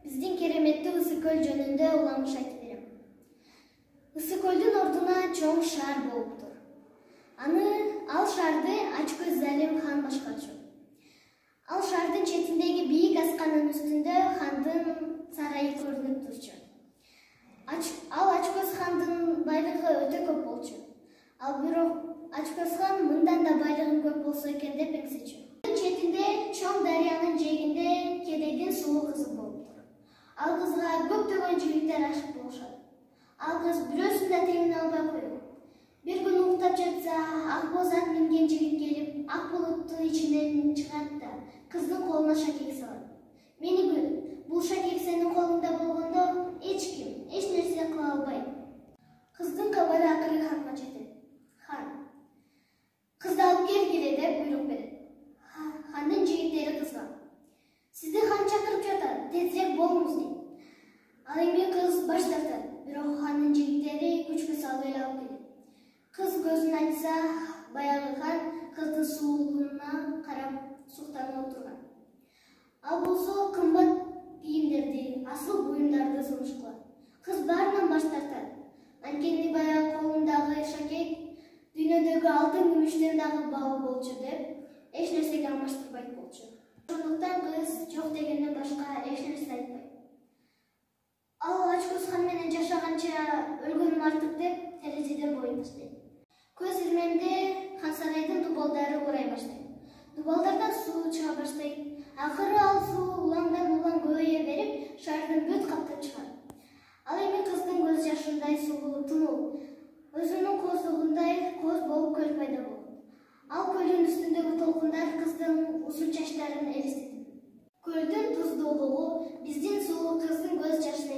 Биздин кереметти Ысыкөл жөнүндө уламыш айтып берем. Ысыкөлдүн ордуна чоң шаар болуптур. Ал шаарды Ачкөз Залим хан башкарчу. Ал шаардын четиндеги бийик асканын үстүндө хандын сарайы көрүнүп турчу. Ал Ачкөз хандын байлыгы өтө көп болчу. Ал бирок Ачкөз хан мындан да байлыгым көп болсо экен деп эңсечү. Четинде чоң дарыянын жээгинде кедейдин сулуу кызы болуптур. Ал кызга көптөгөн жигиттер ашык болушат. Ал кыз бирөөсүн да теңине албай коюп. Бир күнү уктап жатса, ак боз ат минген жигит келип, ак булуттун ичинен чыгат да кыздын колуна шакек салат. Мени күт, бул шакек сенин колуңда болгондо эч ким, эч нерсе кыла албайт. Кыздын кабары акыры ханга жетет. Хан кызды алып келгиле деп буйрук берет. Хандын жигиттери кызга: "Сизди хан чакырып жатат, тезирээк болуңуз" дейт. Ал эми кыз баш тартат, бирок хандын жигиттери күчкө салып эле алып келет. Кыз көзүн ачса, баягы хан кыздын сулуулугуна карап суктанып отурган. Ал болсо кымбат кийимдерди, асыл буюмдарды сунуш кылат. Кыз баарынан баш тартат. Анткени баягы колундагы шакек дүйнөдөгү алтын күмүштөн дагы баалы болчу деп эч нерсеге алмаштырбайт болчу. Ошондуктан кыз жок дегенден башка эч нерсе айтпайт. Ал Ачкөз хан менен жашаганча өлгөнүм артык деп терезеден боюн таштайт. Көз ирмемде хан сарайдын дубалдары урай баштайт. Дубалдардан суу чыга баштайт. Акыры ал суу уламдан улам көбөйө берип, шаардын бүт каптап чыгат. Ал эми кыздын көз жашындай сулуу тынуу, өзүнүн кооздугундай кооз болуп көл пайда болот. Ал көлдүн үстүндөгү толкундар кыздын узун чачтарын элестетет. Көлдүн туздуулугу биздин сулуу кыздын көз жашы